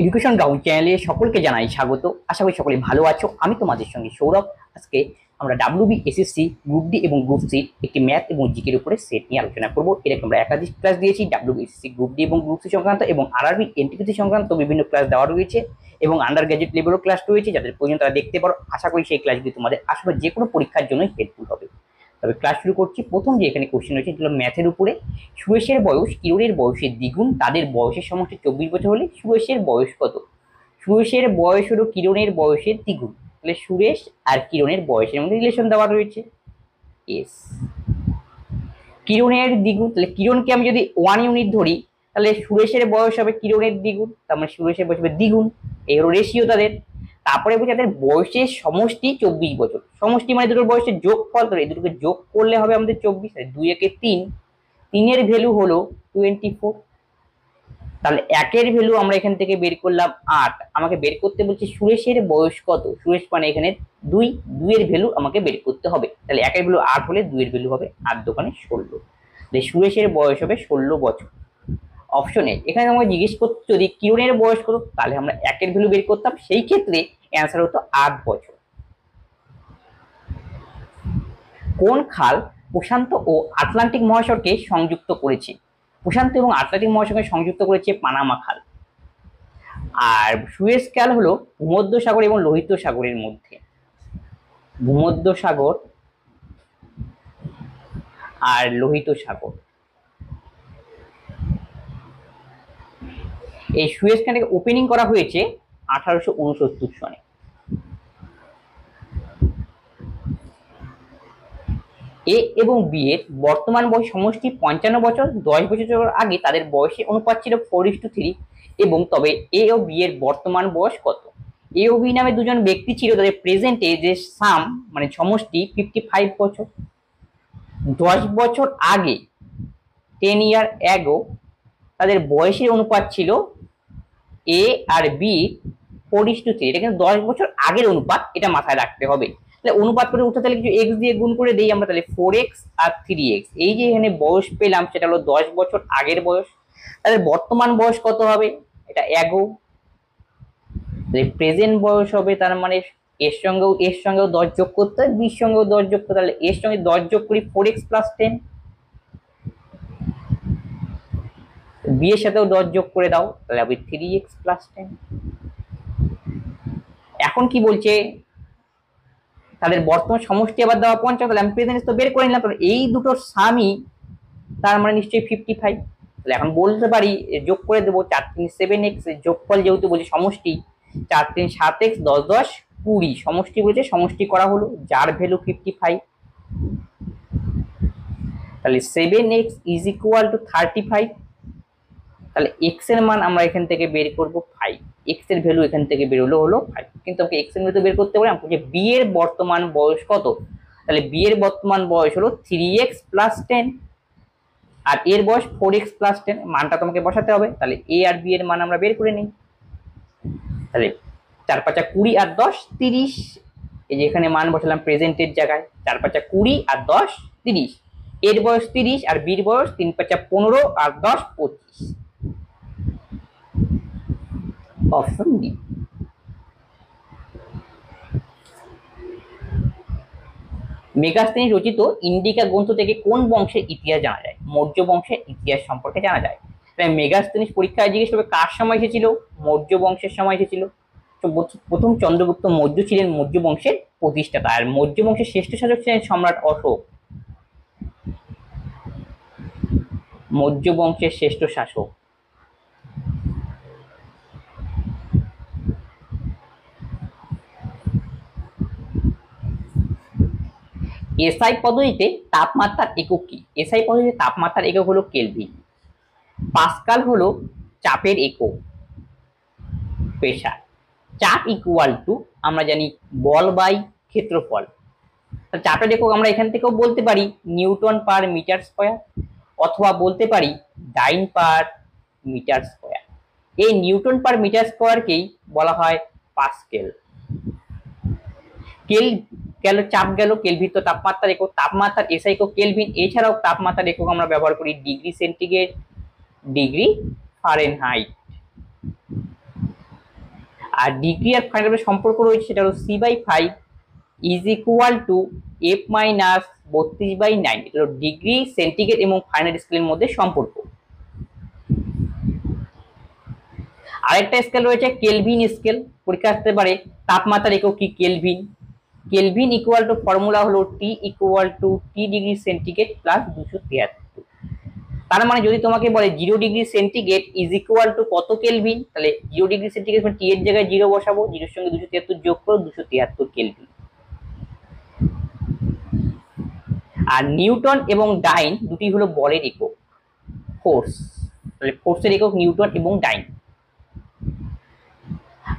Education ground চ্যানেলে সকলকে জানাই স্বাগত। আশা করি সকলে ভালো আছো। আমি তোমাদের সঙ্গে সৌরভ। আজকে আমরা ডাব্লিউবি এসএসসি গ্রুপ ডি এবং গ্রুপ সি একটি ম্যাথ এবং জিকের উপরে সেট নিয়ে আলোচনা করবো। এরকম আমরা একাধিক ক্লাস দিয়েছি ডাব্লিউবি এসএসসি গ্রুপ ডি এবং গ্রুপ সি সংক্রান্ত, এবং আরআরবি এনটিপিসি সংক্রান্ত বিভিন্ন ক্লাস দেওয়া রয়েছে, এবং আন্ডার গ্রাজুয়েট লেভেলও ক্লাস রয়েছে। যাদের প্রয়োজন তারা দেখতে পারো। আশা করি সেই ক্লাসগুলি তোমাদের আসলে যে কোনো পরীক্ষার জন্যই হেল্পফুল হবে। তবে ক্লাস শুরু করছি। প্রথম যে এখানে কোশ্চেন রয়েছে সেগুলো ম্যাথের উপরে। সুরেশের বয়স কিরণের বয়সের দ্বিগুণ, তাদের বয়সের সমষ্টি 24 বছর হলে সুরেশের বয়স কত? সুরেশের বয়স হলো কিরণের বয়সের দ্বিগুণ। তাহলে সুরেশ আর কিরণের বয়সের মধ্যে রিলেশন দেওয়া রয়েছে। এস কিরণের দ্বিগুণ, তাহলে কিরণকে আমি যদি 1 ইউনিট ধরি তাহলে সুরেশের বয়স হবে কিরণের দ্বিগুণ, তার মানে সুরেশের বয়স হবে দ্বিগুণ। এই হলো রেশিও তাদের। তারপরে বলছে তাদের বয়সের সমষ্টি 24 বছর। সমষ্টি মানে দুটোর বয়সের যোগফল, তাহলে এই দুটোকে যোগ করলে হবে আমাদের 24। 2 একে 3, 3 এর ভ্যালু হলো 24। তাহলে 1 এর ভ্যালু আমরা এখান থেকে বের করলাম 8। আমাকে বের করতে বলছে সুরেশের বয়স কত। সুরেশ মানে এখানে 2, 2 এর ভ্যালু আমাকে বের করতে হবে। তাহলে 1 এর ভ্যালু 8 হলে 2 এর ভ্যালু হবে 8 দোকানে 16। তাহলে সুরেশের বয়স হবে 16 বছর। অপশনে এখানে আমাকে জিজ্ঞেস করতে যদি কিরণের বয়স কত, তাহলে আমরা 1 এর ভ্যালু বের করতাম, সেই ক্ষেত্রে অ্যান্সার হতো 8 বছর। কোন খাল প্রশান্ত ও আটলান্টিক মহাসাগরকে সংযুক্ত করেছে? প্রশান্ত এবং আটলান্টিক মহাসাগরকে সংযুক্ত করেছে পানামা খাল। আর সুয়েজ খাল হলো ভূমধ্য সাগর এবং লোহিত সাগরের মধ্যে। ভূমধ্য সাগর আর লোহিত সাগর। এই সুয়েজ খালটাকে ওপেনিং করা হয়েছে 1869 সনে। এ এবং বি এর বর্তমান বয়স সমষ্টি 55 বছর। 10 বছর আগে তাদের বয়সের অনুপাত ছিল 4:3, এবং তবে এ ও বি এর বর্তমান বয়স কত? এ ও বি নামে দুজন ব্যক্তি ছিল, তাদের প্রেজেন্ট এজের সাম মানে সমষ্টি 55 বছর। 10 বছর আগে 10 ইয়ার অ্যাগো তাদের বয়সের অনুপাত ছিল এ আর বি 4:3। এটা কিন্তু 10 বছর আগের অনুপাত, এটা মাথায় রাখতে হবে। তাহলে অনুপাত করে উঠতে তাহলে কিছু এক্স দিয়ে গুণ করে দেই আমরা, তাহলে 4x আর 3x। এই যে এখানে বয়স পেলাম সেটা হলো 10 বছর আগের বয়স। তাদের বর্তমান বয়স কত হবে? এটা এগো। প্রেজেন্ট বয়স হবে, তার মানে এর সঙ্গেও 10 যোগ করতে হয়, বির সঙ্গেও 10 যোগ করতে, তাহলে এর সঙ্গে 10 যোগ করি 4x + 10। বি এর সাথেও 10 যোগ করে দাও, তাহলে হবে 3x + 10। এখন কি বলছে? তাদের বর্তমান সমষ্টি আবার দেওয়া 50, তাহলে আমি প্রেজেন্ট তো বের করে নিলাম। তাহলে এই দুটোর সামই তার মানে নিশ্চয়ই 55। তাহলে এখন বলতে পারি যোগ করে দেবো 4 3 7x। যোগফল যেহেতু বলছে সমষ্টি, 4 3 7x, 10 10 20 সমষ্টি বলছে, সমষ্টি করা হলো, যার ভ্যালু 55। তাহলে 7x = 35। তাহলে x এর মান আমরা এখান থেকে বের করব 5। x এর ভ্যালু এখান থেকে বের হলো 5, কিন্তু আমাকে x এর ভ্যালু বের করতে পারি। আমাকে b এর বর্তমান বয়স কত? তাহলে b এর বর্তমান বয়স হলো 3x + 10, আর এর বয়স 4x + 10। মানটা তোমাকে বসাতে হবে। তাহলে a আর b এর মান আমরা বের করে নিই। তাহলে 4 5 20 আর 10 30। এই যে এখানে মান বসালাম প্রেজেন্টের জায়গায়, 4 5 20 আর 10 30। এর বয়স 30 আর b এর বয়স 3 5 15 আর 10 25। Option D. মেগাস্তেনি রচিত ইন্ডিকা গ্রন্থ থেকে কোন বংশের ইতিহাস জানা যায়? মৌর্য বংশের ইতিহাস সম্পর্কে জানা যায়। তাই মেগাস্তেনিস পরীক্ষায় জিজ্ঞেস করবে কার সময় এসেছিল? মৌর্য বংশের সময় এসেছিল। তো প্রথম চন্দ্রগুপ্ত মৌর্য ছিলেন মৌর্য বংশের প্রতিষ্ঠাতা, আর মৌর্য বংশের শ্রেষ্ঠ শাসক ছিলেন সম্রাট অশোক। মৌর্য বংশের শ্রেষ্ঠ শাসক। এসআই পদ্ধতিতে তাপমাত্রার একক কি? এসআই পদ্ধতিতে তাপমাত্রার একক হলো কেলভিন। পাস্কাল হলো চাপের একক, প্রেসার। চাপ = আমরা জানি বল বাই ক্ষেত্রফল। চাপের একক আমরা এখান থেকেও বলতে পারি নিউটন পার মিটার স্কয়ার, অথবা বলতে পারি ডাইন পার মিটার স্কয়ার। এই নিউটন পার মিটার স্কয়ারকেই বলা হয় পাস্কেল। চাপ গেল, কেলভিন তো তাপমাত্রার একক, তাপমাত্রার এসআই একক কেলভিন। এছাড়াও তাপমাত্রার একক আমরা ব্যবহার করি ডিগ্রি সেন্টিগ্রেড, ডিগ্রি ফারেনহাইট। আর ডিগ্রি আর ফাইনাল সম্পর্ক রয়েছে সেটা হলো C/5 is equal two F minus 32/9। এটা হলো ডিগ্রি সেন্টিগ্রেড এবং ফাইনাল স্কেলের মধ্যে সম্পর্ক। আরেকটা স্কেল রয়েছে কেলভিন স্কেল, পরীক্ষা আসতে পারে তাপমাত্রার একক কি kelvin. Kelvin equal to formula হলো T equal to T degree centigrade plus 273। তার মানে যদি তোমাকে বলে 0 degree centigrade is equal to কত কেলভিন, তাহলে 0 ডিগ্রি সেন্টিগ্রেড মানে T এর জায়গায় 0 বসাবো, 0 এর সঙ্গে 273 যোগ করো, 273 কেলভিন। আর নিউটন এবং ডাইন দুটি হলো বলের একক, ফোর্স, তাহলে ফোর্সের একক নিউটন এবং ডাইন।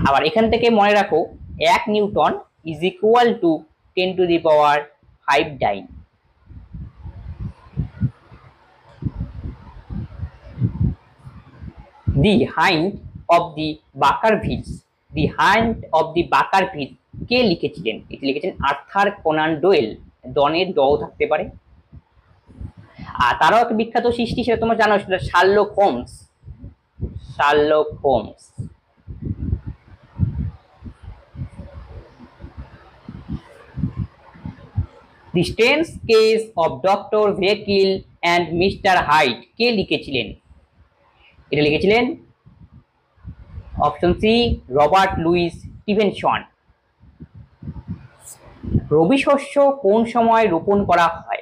আবার এখান থেকে মনে রাখো 1 newton is equal to 10⁵ dyne. The hound of the Baskervilles, the hound of the Baskerville কে লিখেছিলেন? এটি লিখেছেন আর্থার কোনান ডয়েল। ডনের ড থাকতে পারে। আর তারও একটা বিখ্যাত সৃষ্টি, সেটা তোমরা জানো, সেটা Sherlock Holmes. Sherlock Holmes. The strange case of doctor Jekyll and mister Hyde কে লিখেছিলেন? এটা লিখেছিলেন option C Robert Louis Stevenson. Rabi শস্য কোন সময় রোপণ করা হয়?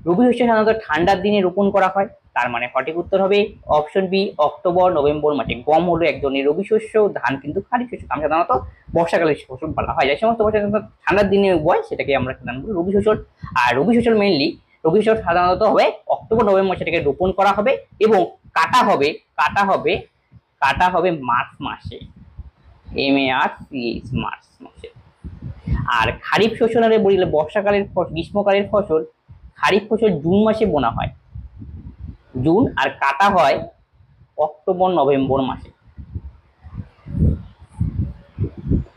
রবি শস্য সাধারণত ঠান্ডার দিনে রোপণ করা হয়, তার মানে সঠিক উত্তর হবে অপশন বি অক্টোবর নভেম্বর মাসে। গম হলো এক ধরনের রবি শস্য, ধান কিন্তু খারিফ শস্য। আমরা সাধারণত বর্ষাকালে ফসল বলা হয়, যে সমস্ত ফসল ঠান্ডার দিনে বয় সেটাকে আমরা বলি রবি ফসল। আর রবি ফসল মেইনলি রবি ফসল সাধারণত হবে অক্টোবর নভেম্বর, সেটাকে রোপণ করা হবে এবং কাটা হবে মার্চ মাসে, MARCH মার্চ মাসে। আর খারিফ ফসল বললে বর্ষাকালের গ্রীষ্মকালের ফসল, খারিফ ফসল জুন মাসে বোনা হয়, জুন, আর কাটা হয় অক্টোবর নভেম্বর মাসে।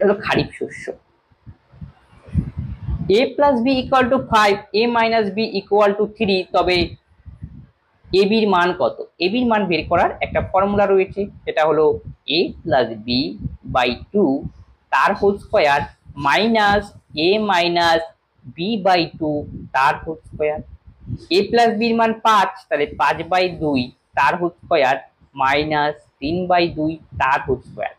এটা খারিফ শস্য। a + b = 5, a - b = 3, তবে ab এর মান কত? ab এর মান বের করার একটা ফর্মুলা রয়েছে, সেটা হলো a + b/2 তার whole square minus a - b/2 তার হোল স্কয়ার। a + b এর মান 5, তাহলে 5/2 তার হোল স্কয়ার মাইনাস 3/2 তার whole square.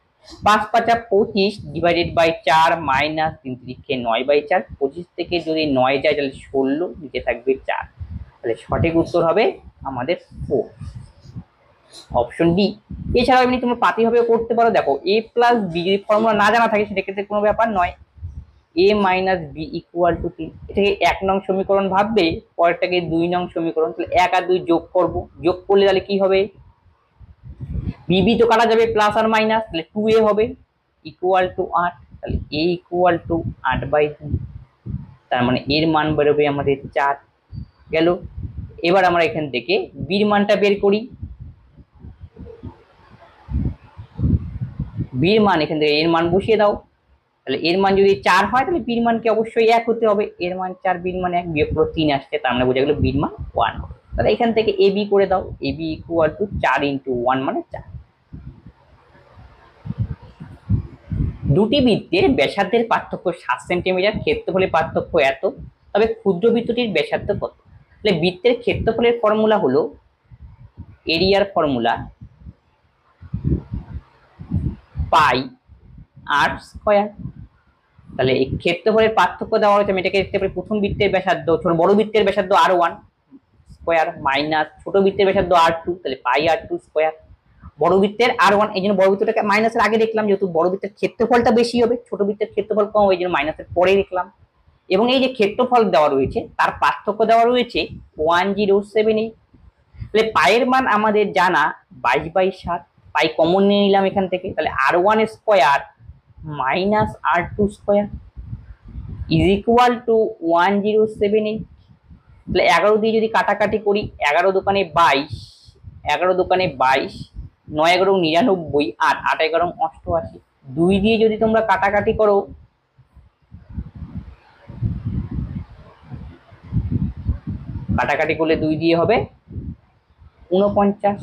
5 × 5 = 25 divided by 4 minus 3 × 9/4। 25 থেকে যদি 9 যায় তাহলে 16, নিচে থাকবে 4। তাহলে সঠিক উত্তর হবে আমাদের 4, অপশন ডি। এছাড়াও এমনি তোমরা পাতিভাবে করতে পারো। দেখো a + b যদি ফর্মুলা না জানা থাকে সেক্ষেত্রে কোনো ব্যাপার নয়, a - b = 3। এটাকে 1 নং সমীকরণ ভাববে, পরেরটাকে 2 নং সমীকরণ। তাহলে 1 আর 2 যোগ করব, যোগ করলে তাহলে কি হবে? bb তো কাটা যাবে, প্লাস আর মাইনাস, তাহলে 2a হবে ইকুয়াল টু 8, তাহলে a ইকুয়াল টু 8/2। তার মানে এর মান বেরোবে আমাদের 4 গেল। এবার আমরা এখান থেকে b এর মানটা বের করি। b এর মান এখান থেকে এর মান বসিয়ে দাও, তাহলে এর মান যদি 4 হয় তাহলে b এর মানকে অবশ্যই 1 হতে হবে। এর মান 4, b এর মান 1, বিয়োগ করে 3 আসছে, তার মানে বোঝা গেল b এর মান 1 হবে। তাহলে এখান থেকে ab করে দাও, ab = 4 × 1 মানে 4। দুটি বৃত্তের ব্যাসার্ধের পার্থক্য 7 সেন্টিমিটার, ক্ষেত্রফলের পার্থক্য এত, তবে ক্ষুদ্র বৃত্তটির ব্যাসার্ধ কত? তাহলে বৃত্তের ক্ষেত্রফলের ফর্মুলা হলো এরিয়ার ফর্মুলা πr²। তাহলে এই ক্ষেত্রফলের পার্থক্য দেওয়া হয়েছে, আমি এটাকে দেখতে পারি প্রথম বৃত্তের ব্যাসার্ধ, ছোট বড় বৃত্তের ব্যাসার্ধ r1 স্কয়ার মাইনাস ছোট বৃত্তের ব্যাসার্ধ r2, তাহলে πr2 স্কয়ার। বড় বৃত্তের r1, এই জন্য বড় বৃত্তটাকে মাইনাসের আগে দেখলাম, যেহেতু বড় বৃত্তের ক্ষেত্রফলটা বেশি হবে, ছোট বৃত্তের ক্ষেত্রফল কম, ওই জন্য মাইনাসের পরে দেখলাম। এবং এই যে ক্ষেত্রফল দেওয়া রয়েছে তার পার্থক্য দেওয়া রয়েছে 1078। তাহলে পায়ের মান আমাদের জানা 22/7, পাই কমন নিয়ে নিলাম এখান থেকে, তাহলে r1 square minus r2 square is equal two 1078। তাহলে 11 দিয়ে যদি কাটাকাটি করি, 11 দোকানে 22, 11 দোকানে 22, 9 11 99, আর 8 11 88। 2 দিয়ে যদি তোমরা কাটাকাটি করো, কাটাকাটি করলে 2 দিয়ে হবে 49।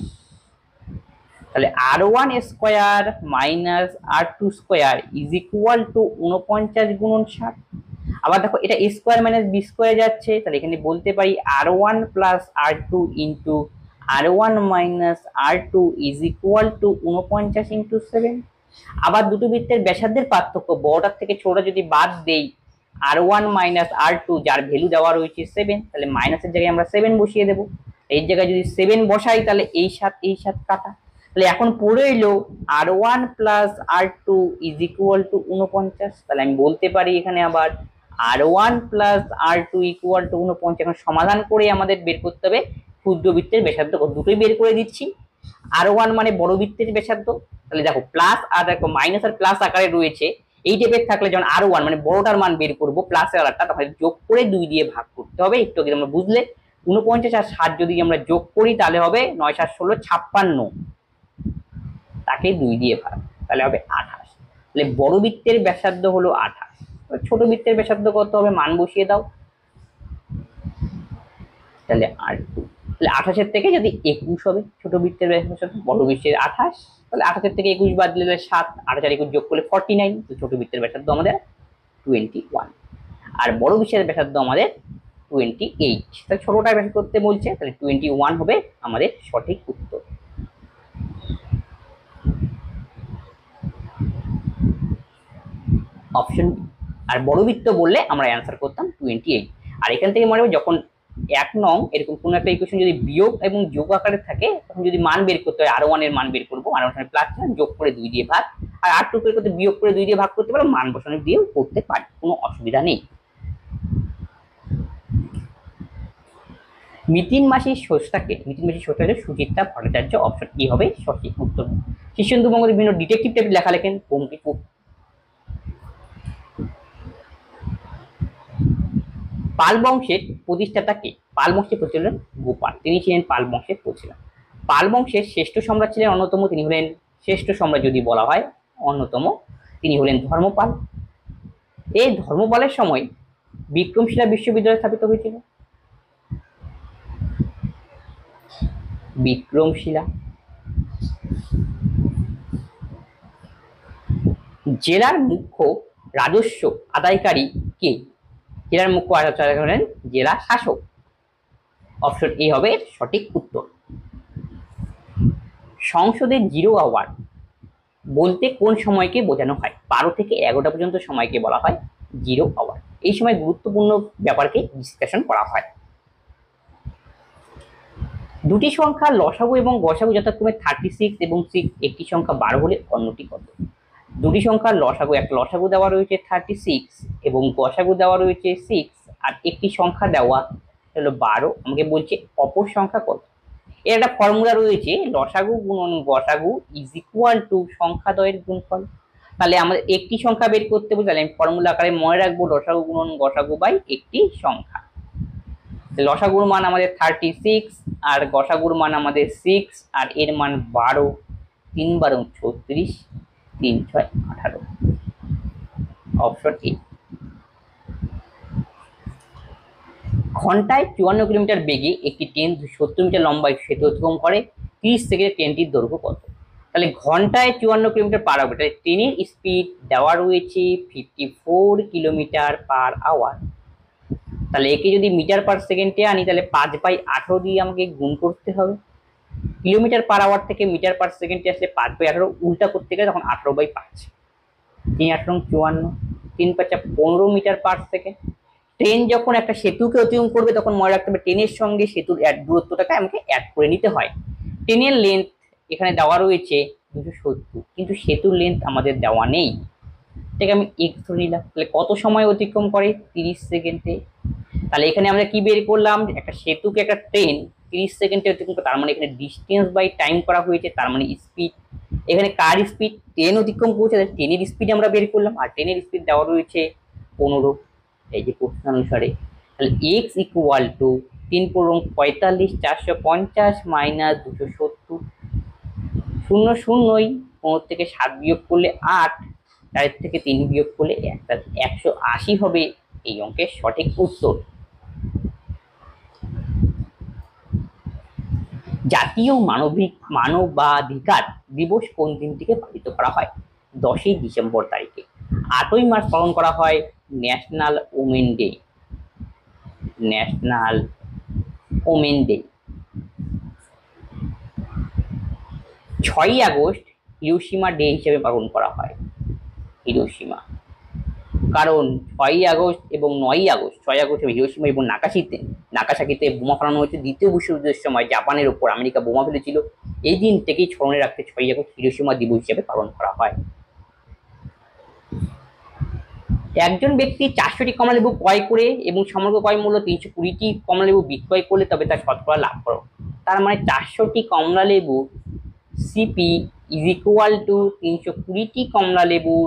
তাহলে R1 square minus R2 square is equal two 49 গুণন 60। আবার দেখো এটা a স্কোয়ার মাইনাস b স্কোয়ারে যাচ্ছে, তাহলে এখানে বলতে পারি R1 plus R2 into R1 minus R2 is equal two 49 into 7। আবার দুটো বৃত্তের ব্যাসার্ধের পার্থক্য, বড়টার থেকে ছোটটা যদি বাদ দেই, R1 মাইনাস R2 যার ভ্যালু দেওয়া রয়েছে 7, তাহলে মাইনাসের জায়গায় আমরা 7 বসিয়ে দেবো। এই জায়গায় যদি 7 বসাই তাহলে এই 7 কাটা। তাহলে এখন পড়ে এলো R1 plus R2 is equal two 49। তাহলে আমি বলতে পারি এখানে আবার R1 plus R2 equal to 49। এখন সমাধান করে আমাদের বের করতে হবে ক্ষুদ্র বৃত্তের ব্যাসার্ধ, দুটোই বের করে দিচ্ছি। R1 মানে বড় বৃত্তের ব্যাসার্ধ, তাহলে দেখো প্লাস আর দেখো মাইনাস আর প্লাস আকারে রয়েছে। এই টাইপের থাকলে যখন R1 মানে বড়টার মান বের করবো প্লাসের আকারটা, তখন যোগ করে 2 দিয়ে ভাগ করতে হবে। একটু আগে আমরা বুঝলে 49 আর 60 যদি আমরা যোগ করি তাহলে হবে 9 7 16 56, তাকে 2 দিয়ে ভাগ, তাহলে হবে 28। তাহলে বড় বৃত্তের ব্যাসার্ধ হলো 28। ছোট বৃত্তের ব্যাসার্ধ কত হবে, মান বসিয়ে দাও। তাহলে R2, তাহলে 28 থেকে যদি 21 হবে ছোট বৃত্তের ব্যাসার্ধ, বড় বৃত্তের 28, তাহলে 28 থেকে 21 বাদ দিলে 7, 28 আর 21 যোগ করলে 49। তো ছোট বৃত্তের ব্যাসার্ধ আমাদের 21 আর বড় বৃত্তের ব্যাসার্ধ আমাদের 28। তাহলে ছোটটা বের করতে বলছে, তাহলে 21 হবে আমাদের সঠিক উত্তর। অপশন। আর বড় বৃত্ত বললে আমরা অ্যান্সার করতাম 28। আর এখান থেকে মনে হবে যখন 1 নং এরকম কোনো একটা ইকুয়েশন যদি বিয়োগ এবং যোগ আকারে থাকে, তখন যদি মান বের করতে হয় R1 এর মান বের করবো, R1 এর প্লাস যোগ করে 2 দিয়ে ভাগ, আর R2 বের করতে বিয়োগ করে 2 দিয়ে ভাগ করতে পারো, মান বসানো দিয়েও করতে পারি, কোনো অসুবিধা নেই। মিতিন মাসির স্রষ্টাকে, মিতিন মাসির স্রষ্টা হচ্ছে সুচিত্রা ভট্টাচার্য। অপশন ই হবে সঠিক উত্তর। শীর্ষেন্দু বঙ্গের বিভিন্ন ডিটেকটিভ টাইপের লেখা লেখেন পাল বংশের প্রতিষ্ঠাতা কে? পাল বংশের প্রতিষ্ঠাতা গোপাল, তিনি ছিলেন পাল বংশের প্রতিষ্ঠাতা। পাল বংশের শ্রেষ্ঠ সম্রাট ছিলেন অন্যতম, তিনি হলেন শ্রেষ্ঠ সম্রাট যদি বলা হয় অন্যতম, তিনি হলেন ধর্মপাল। এই ধর্মপালের সময় বিক্রমশিলা বিশ্ববিদ্যালয় স্থাপিত হয়েছিল। বিক্রমশিলা। জেলার মুখ্য রাজস্ব আদায়কারী কে? জেলার মুখ্য রাজস্ব আদায়কারী হলেন জেলা শাসক। অপশন এ হবে সঠিক উত্তর। সংসদের 0 আওয়ার বলতে কোন সময়কে বোঝানো হয়? 12 থেকে 11টা পর্যন্ত সময়কে বলা হয় 0 আওয়ার। এই সময় গুরুত্বপূর্ণ ব্যাপারকে ডিসকাশন করা হয়। দুটি সংখ্যা লসাগু এবং গসাগু যথাক্রমে 36 এবং 6, একটি সংখ্যা 12 হলে অন্যটি কত? দুটি সংখ্যার লসাগু, একটা লসাগু দেওয়া রয়েছে 36 এবং গসাগু দেওয়া রয়েছে 6, আর একটি সংখ্যা দেওয়া হলো 12, আমাকে বলছে অপর সংখ্যা কত। এর একটা ফর্মুলা রয়েছে, লসাগু গুণন গসাগু ইজ ইকুয়াল টু সংখ্যাদ্বয়ের গুণফল। তাহলে আমাদের একটি সংখ্যা বের করতে হবে, তাহলে আমি ফর্মুলা আকারে মনে রাখবো লসাগু গুণন গসাগু বাই একটি সংখ্যা। লসাগুর মান আমাদের 36 আর গসাগুর মান আমাদের 6 আর এর মান 12, 3 12 36, 3 6 18। Option A. ঘন্টায় 54 কিলোমিটার বেগে একটি ট্রেন 70 মিটার লম্বা সেতু অতিক্রম করে, 30 সেকেন্ডে ট্রেনটির দৈর্ঘ্য কত? তাহলে ঘন্টায় 54 কিলোমিটার পার আওয়ার, তাহলে ট্রেনের স্পিড দেওয়া রয়েছে 54 কিলোমিটার পার আওয়ার। তাহলে একে যদি মিটার পার সেকেন্ডে আনি তাহলে 5/18 দিয়ে আমাকে গুণ করতে হবে। কিলোমিটার পার আওয়ার থেকে মিটার পার সেকেন্ডে আসলে 5/18 উল্টা করতে গেলে তখন 18/5। 3 8 54, 3 5 15 মিটার পার সেকেন্ড। ট্রেন যখন একটা সেতুকে অতিক্রম করবে তখন মনে রাখতে হবে ট্রেনের সঙ্গে সেতুর দূরত্বটাকে আমাকে অ্যাড করে নিতে হয়। ট্রেনের লেন্থ এখানে দেওয়া রয়েছে 270, কিন্তু সেতুর লেন্থ আমাদের দেওয়া নেই, এটাকে আমি x ধরে নিলাম। তাহলে কত সময় অতিক্রম করে? 30 সেকেন্ডে। তাহলে এখানে আমরা কি বের করলাম, একটা সেতুকে একটা ট্রেন 30 সেকেন্ডে অতিক্রম করে, তার মানে এখানে ডিস্টেন্স বাই টাইম করা হয়েছে, তার মানে স্পিড। এখানে কার স্পিড? ট্রেন অতিক্রম করছে, ট্রেনের স্পিড আমরা বের করলাম, আর ট্রেনের স্পিড দেওয়া রয়েছে 15, এই যে প্রশ্ন অনুসারে। তাহলে x ইকুয়াল টু 3 × 45 450 মাইনাস 270, 0 0, 15 থেকে 7 বিয়োগ করলে 8, 4 থেকে 3 বিয়োগ করলে 1, 180 হবে এই অঙ্কের সঠিক উত্তর। জাতীয় মানবাধিকার দিবস কোন দিনটিকে পালিত করা হয়? 10ই ডিসেম্বর তারিখে। 8ই মার্চ পালন করা হয় national women day. National women day. 6ই আগস্ট হিরোশিমা ডে হিসেবে পালন করা হয়। হিরোশিমা, কারণ 6ই আগস্ট এবং 9ই আগস্ট, 6ই আগস্ট হিরোশিমা এবং নাগাসাকিতে বোমা ফাটানো হয়েছে। দ্বিতীয় বিশ্বযুদ্ধের সময় জাপানের উপর আমেরিকা বোমা ফেলেছিল। এই দিন থেকেই স্মরণে রাখতে 6ই আগস্ট হিরোশিমা দিবস হিসেবে পালন করা হয়। একজন ব্যক্তি 400টি কমলালেবু ক্রয় করে এবং সমগ্র ক্রয় মূল্য 320টি কমলালেবু বিক্রয় করলে তবে তার শতকরা লাভ করো। তার মানে 400টি কমলালেবু সিপি ইজ ইকুয়াল টু 320টি কমলালেবুর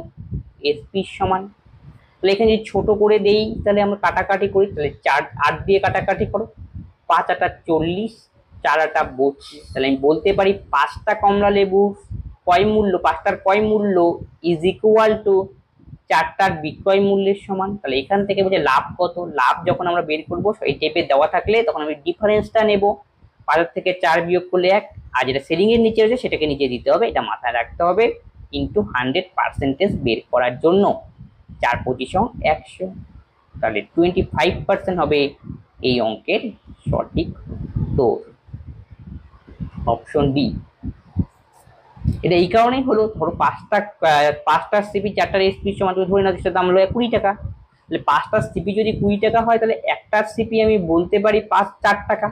এসপির সমান। তাহলে এখানে যদি ছোট করে দেই তাহলে আমরা কাটাকাটি করি, তাহলে 8 দিয়ে কাটাকাটি করো, 5 8 40, 4 8 32। তাহলে আমি বলতে পারি 5টা কমলালেবুর ক্রয় মূল্য, 5টার ক্রয় মূল্য ইজ ইকুয়াল টু 4টার বিক্রয় মূল্যের সমান। তাহলে এখান থেকে বলছে লাভ কত। লাভ যখন আমরা বের করবো এই টাইপে দেওয়া থাকলে তখন আমি ডিফারেন্সটা নেব, 5 থেকে 4 বিয়োগ করলে 1, আর যেটা সেলিং এর নিচে রয়েছে সেটাকে নিচে দিতে হবে, এটা মাথায় রাখতে হবে। ইন্টু 100% বের করার জন্য 4 25 100, তাহলে 25% হবে এই অঙ্কের সঠিক উত্তর, অপশন বি। এটা এই কারণেই হলো, ধরো 5টার সিপি 4টার এসপি সমান, তুমি ধরে নাও সেটার দাম হলো 20 টাকা। তাহলে 5টার সিপি যদি 20 টাকা হয় তাহলে একটার সিপি আমি বলতে পারি 4 টাকা।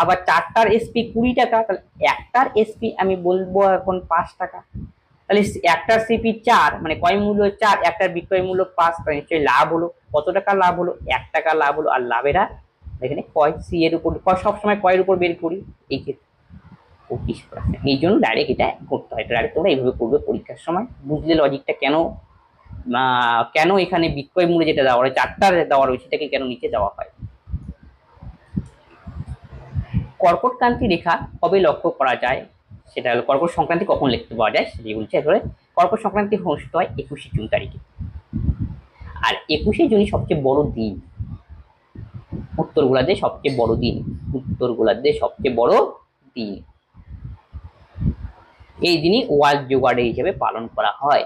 আবার 4টার এসপি 20 টাকা, তাহলে একটার এসপি আমি বলবো এখন 5 টাকা। তাহলে একটার সিপি 4 মানে ক্রয় মূল্য 4, একটার বিক্রয় মূল্য 5, তাহলে নিশ্চয়ই লাভ হলো। কত টাকা লাভ হলো? 1 টাকা লাভ হলো। আর লাভেরা এখানে ক্রয় সি এর উপর, সবসময় ক্রয়ের উপর বের করি এই ক্ষেত্রে 25%। এই জন্য ডাইরেক্ট এটা করতে হয়। ডাইরেক্ট তোমরা এইভাবে করবে পরীক্ষার সময়, বুঝলে লজিকটা কেন এখানে বিক্রয় মূল্য যেটা দেওয়া হয় 4টার দেওয়া রয়েছে সেটাকে কেন নিচে দেওয়া হয়। কর্কটক্রান্তি রেখা কবে লক্ষ্য করা যায়? সেটা হলো কর্কট সংক্রান্তি কখন লিখতে পাওয়া যায় সেটাই বলছে। এরপরে কর্কট সংক্রান্তি অনুষ্ঠিত হয় 21শে জুন তারিখে। আর 21শে জুনই সবচেয়ে বড় দিন, উত্তর গোলার্ধে সবচেয়ে বড় দিন, উত্তর গোলার্ধে সবচেয়ে বড় দিন। এই দিনই ওয়ার্ল্ড যোগা ডে হিসেবে পালন করা হয়,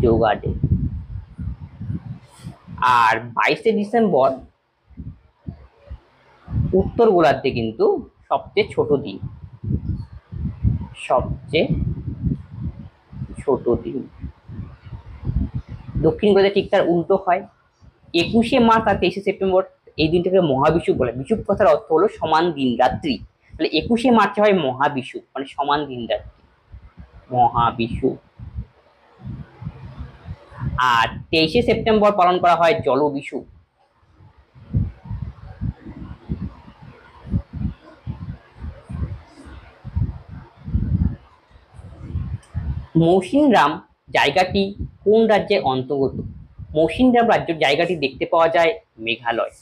যোগা ডে। আর 22শে ডিসেম্বর উত্তর গোলার্ধে কিন্তু সবচেয়ে ছোট দিন, সবচেয়ে ছোট দিন। দক্ষিণ গোলার্ধে ঠিক তার উল্টো হয়। 21শে মার্চ আর 23শে সেপ্টেম্বর এই দিনটাকে মহাবিষুব বলে। বিষুব কথার অর্থ হলো সমান দিন রাত্রি। তাহলে 21শে মার্চে হয় মহাবিষুব, মানে সমান দিন রাত্রি, মহাবিষুব। আর 23শে সেপ্টেম্বর পালন করা হয় জলবিষুব। মৌসিনরাম জায়গাটি কোন রাজ্যের অন্তর্গত? মৌসিনরাম রাজ্যের জায়গাটি দেখতে পাওয়া যায় মেঘালয়।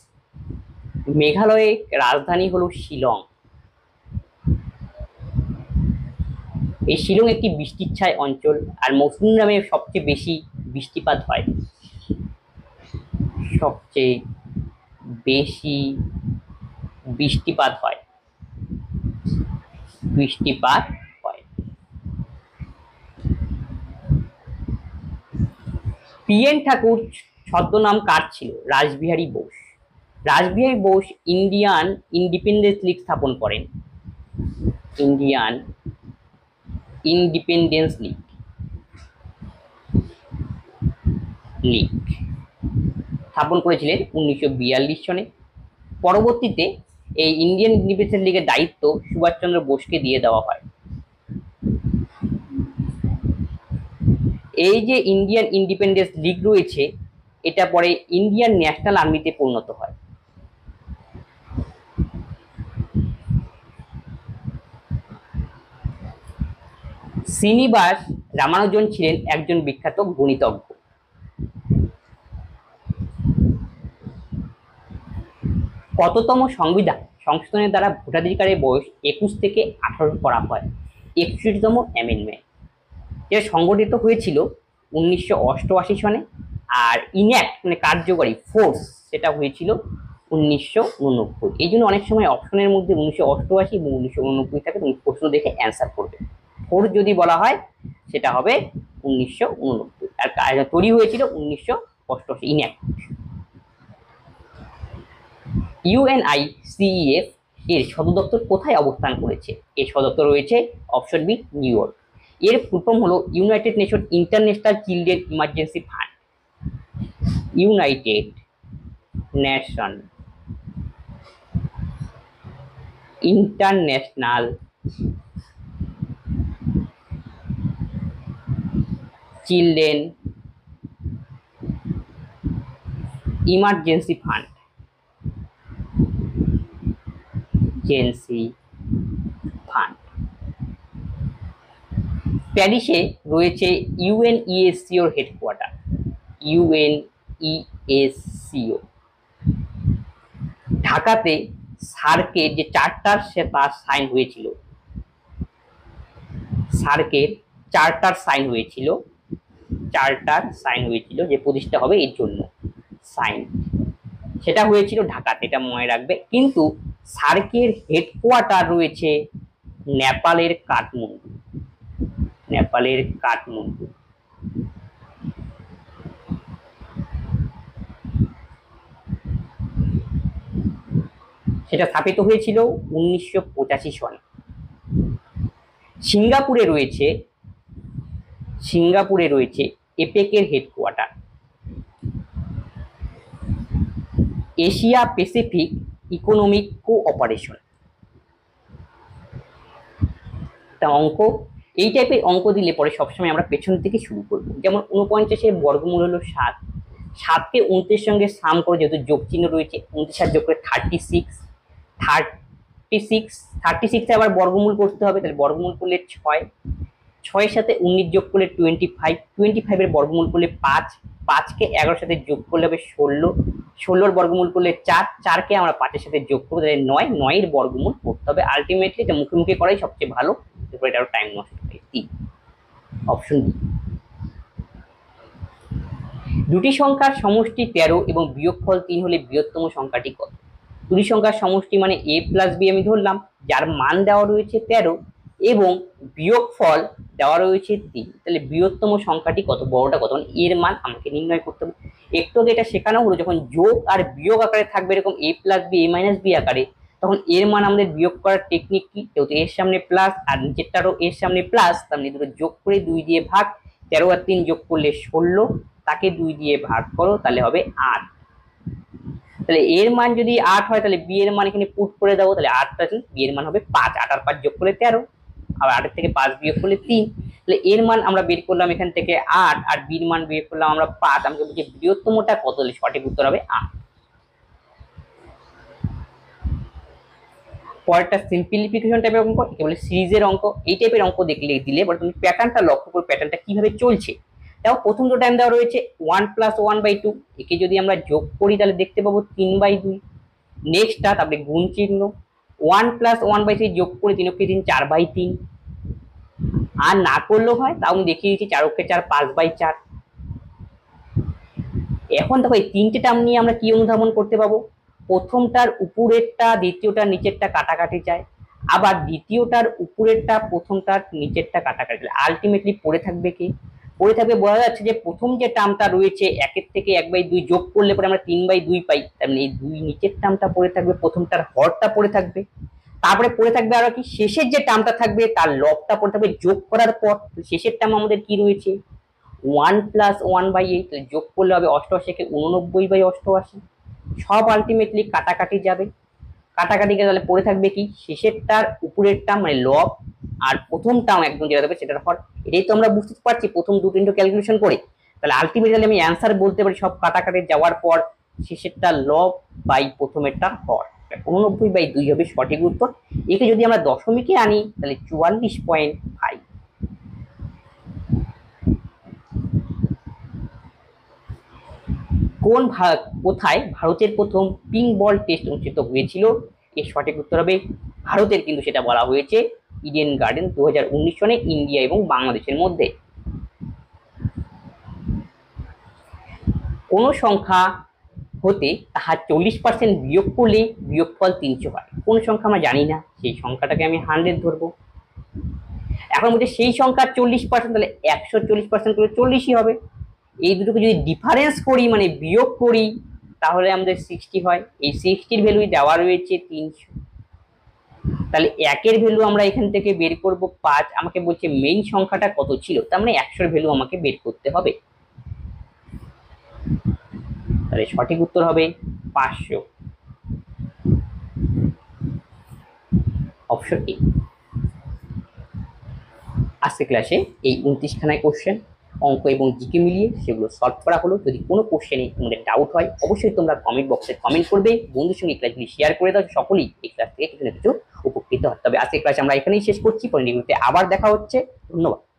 মেঘালয়ের রাজধানী হলো শিলং। এই শিলং একটি বৃষ্টিচ্ছায় অঞ্চল। আর মৌসিনরামে সবচেয়ে বেশি বৃষ্টিপাত হয়, সবচেয়ে বেশি বৃষ্টিপাত হয়, বৃষ্টিপাত হয়। পি.এন. ঠাকুর ছদ্মনাম কার ছিল? রাসবিহারী বোস। রাসবিহারী বোস ইন্ডিয়ান ইন্ডিপেন্ডেন্স লীগ স্থাপন করেন। ইন্ডিয়ান ইন্ডিপেন্ডেন্স লীগ স্থাপন করেছিলেন 1942 সনে। পরবর্তীতে এই ইন্ডিয়ান ইন্ডিপেন্ডেন্স লীগের দায়িত্ব সুভাষচন্দ্র বোসকে দিয়ে দেওয়া হয়। এই যে ইন্ডিয়ান ইন্ডিপেন্ডেন্স লীগ রয়েছে এটা পরে ইন্ডিয়ান ন্যাশনাল আর্মিতে পরিণত হয়। শ্রীনিবাস রামানুজন ছিলেন একজন বিখ্যাত গণিতজ্ঞ। কততম সংবিধান সংশোধনের দ্বারা ভোটাধিকারের বয়স 21 থেকে 18 করা হয়? 61তম অ্যামেন্ডমেন্ট, যেটা সংগঠিত হয়েছিল 1988 সনে। আর ইনঅ্যাক্ট মানে কার্যকরী ফোর্স সেটা হয়েছিল 1989। এই জন্য অনেক সময় অপশনের মধ্যে 1988 এবং 1989 থাকে, তুমি প্রশ্ন দেখে অ্যান্সার করবে। ফোর যদি বলা হয় সেটা হবে 1989, আর তৈরি হয়েছিল 1988 ইনঅ্যাক্ট। ইউএনআইসিইএফ এর সদর দপ্তর কোথায় অবস্থান করেছে? এর সদর দপ্তর রয়েছে অপশন বি নিউ ইয়র্ক। এর ফুল ফর্ম হলো United Nation International Children Emergency Fund. United Nation International Children Emergency Fund, প্যারিসে রয়েছে ইউএনইএসসিওর হেডকোয়ার্টার। ইউএনইএসসিও। ঢাকাতে সার্কের যে চার্টার সে তার সাইন হয়েছিল, সার্কের চার্টার সাইন হয়েছিল যে প্রতিষ্ঠা হবে এর জন্য সাইন, সেটা হয়েছিল ঢাকাতে, এটা মনে রাখবে। কিন্তু সার্কের হেডকোয়ার্টার রয়েছে নেপালের কাঠমান্ডু। সেটা স্থাপিত হয়েছিল 1985 সনে। সিঙ্গাপুরে রয়েছে এপেকের headquarter, Asia Pacific economic cooperation. তা অঙ্ক, এই টাইপের অঙ্ক দিলে পরে সবসময় আমরা পেছন থেকে শুরু করব। যেমন 49-এর বর্গমূল হলো 7, 7কে 29 সঙ্গে সাম করে, যেহেতু যোগ চিহ্ন রয়েছে, 29 যোগ করে 36 আবার বর্গমূল করতে হবে, তাহলে বর্গমূল করলে 6, 6-এর সাথে 19 যোগ করলে 25, এর বর্গমূল করলে 5, 5কে 11-এর সাথে যোগ করলে হবে 16, 16-এর বর্গমূল করলে 4, 4কে আমরা 5-এর সাথে যোগ করবো, তাহলে 9, 9-এর বর্গমূল করতে হবে। আলটিমেটলি এটা মুখে মুখে করাই সবচেয়ে ভালো, এরপর এটা টাইম নষ্ট হয়। 3 অপশন ডি। দুটি সংখ্যার সমষ্টি 13 এবং বিয়োগফল 3 হলে বৃহত্তম সংখ্যাটি কত? দুটি সংখ্যার সমষ্টি মানে a প্লাস b আমি ধরলাম, যার মান দেওয়া রয়েছে 13 এবং বিয়োগফল দেওয়া রয়েছে 3, তাহলে বৃহত্তম সংখ্যাটি কত, বড়টা কত, মানে এর মান আমাকে নির্ণয় করতে হবে। একটু আগে এটা শেখানো হলো, যখন যোগ আর বিয়োগ আকারে থাকবে এরকম a plus b, a minus b আকারে, তখন এর মান আমাদের বিয়োগ করার টেকনিক কি, যেহেতু এর সামনে প্লাস আর নিচেরটারও এর সামনে প্লাস, তার মানে দুটো যোগ করে 2 দিয়ে ভাগ, 13 আর 3 যোগ করলে 16, তাকে 2 দিয়ে ভাগ করো, তাহলে হবে 8। তাহলে এর মান যদি 8 হয়, তাহলে বি এর মান এখানে পুট করে দাও, তাহলে 8টা বি এর মান হবে 5, 8 আর 5 যোগ করলে 13, আবার 8 এর থেকে 5 বিয়োগ করলে 3, তাহলে এর মান আমরা বের করলাম এখান থেকে 8, আর বি এর মান বের করলাম আমরা 5। আমাকে বলছি বৃহত্তমটা কত, তাহলে সঠিক উত্তর হবে 8। পরেরটা সিম্পলিফিকেশন টাইপের অঙ্ক, একে বলে সিরিজের অঙ্ক। এই টাইপের অঙ্ক দেখলে দিলে পরে তুমি প্যাটার্নটা লক্ষ্য করো, প্যাটার্নটা কিভাবে চলছে। দেখো প্রথম দুটো টাইম দেওয়া রয়েছে 1+1/2, একে যদি আমরা যোগ করি তাহলে দেখতে পাবো 3/2। নেক্সটটা তারপরে গুণ চিহ্ন, 1+1/3 যোগ করে 3 অক্ষে 3, 4/3। আর না করলেও হয়, তাও আমি দেখিয়ে দিচ্ছি, 4 অক্ষে 4, 5/4। এখন দেখো এই তিনটে টার্ম নিয়ে আমরা কি অনুধাবন করতে পাবো, প্রথমটার উপরেরটা দ্বিতীয়টার নিচেরটা কাটাকাটি যায়, আবার দ্বিতীয়টার উপরেরটা প্রথমটার নিচেরটা কাটাকাটি যায়। আলটিমেটলি পড়ে থাকবে কি, পড়ে থাকবে বোঝা যাচ্ছে যে প্রথম যে টার্মটা রয়েছে 1-এর থেকে 1/2 যোগ করলে পরে আমরা 3/2 পাই, তার মানে এই 2 নিচের টার্মটা পড়ে থাকবে, প্রথমটার হরটা পড়ে থাকবে। তারপরে পড়ে থাকবে আরো কি, শেষের যে টার্মটা থাকবে তার লবটা পড়ে থাকবে যোগ করার পর। শেষের টার্ম আমাদের কি রয়েছে 1+1/8, যোগ করলে হবে 88-কে 89/88। সব আলটিমেটলি কাটাকাটি যাবে, কাটাকাটি গেলে তাহলে পড়ে থাকবে কি, শেষেরটার উপরের টার্ম মানে লব, আর প্রথম টার্ম একদম যেটা থাকবে সেটার হর। এটাই তো আমরা বুঝতে পারছি প্রথম দুটো ইন্টু ক্যালকুলেশন করে। তাহলে আলটিমেটলি আমি অ্যান্সার বলতে পারি সব কাটাকাটি যাওয়ার পর শেষেরটা লব বাই প্রথমেরটা হর, 89/2 হবে সঠিক উত্তর। একে যদি আমরা দশমিকে আনি তাহলে 44.5। কোথায় ভারতের প্রথম পিঙ্ক বল টেস্ট অনুষ্ঠিত হয়েছিল? এর সঠিক উত্তর হবে ভারতের, কিন্তু সেটা বলা হয়েছে ইডেন গার্ডেন 2019 সনে ইন্ডিয়া এবং বাংলাদেশের মধ্যে। কোন সংখ্যা হতে তাহার 40% বিয়োগ করলে বিয়োগফল 300 হয়। কোন সংখ্যা আমরা জানি না, সেই সংখ্যাটাকে আমি 100 ধরবো। এখন বলছে সেই সংখ্যার 40%, তাহলে 140% করে 40ই হবে। এই দুটোকে যদি ডিফারেন্স করি মানে বিয়োগ করি তাহলে আমাদের 60 হয়। এই 60 এর ভ্যালু দেওয়া রয়েছে 300। তাহলে একের ভ্যালু আমরা এখান থেকে বের করব 5। আমাকে বলছে মেইন সংখ্যাটা কত ছিল, তার মানে 100 এর ভ্যালু আমাকে বের করতে হবে। তাহলে সঠিক উত্তর হবে 500, অপশন এ। আজকে ক্লাসে এই 29খানায় কোশ্চেন, অঙ্ক এবং জিকে মিলিয়ে সেগুলো সলভ করা হলো। যদি কোনো কোশ্চেনে তোমাদের ডাউট হয় অবশ্যই তোমরা কমেন্ট বক্সে কমেন্ট করবে, বন্ধুর সঙ্গে এই ক্লাসগুলি শেয়ার করে দাও, সকলেই এই ক্লাস থেকে কিছু না কিছু উপকৃত হয়। তবে আজকে ক্লাস আমরা এখানেই শেষ করছি, পরের ভিডিওতে আবার দেখা হচ্ছে। ধন্যবাদ।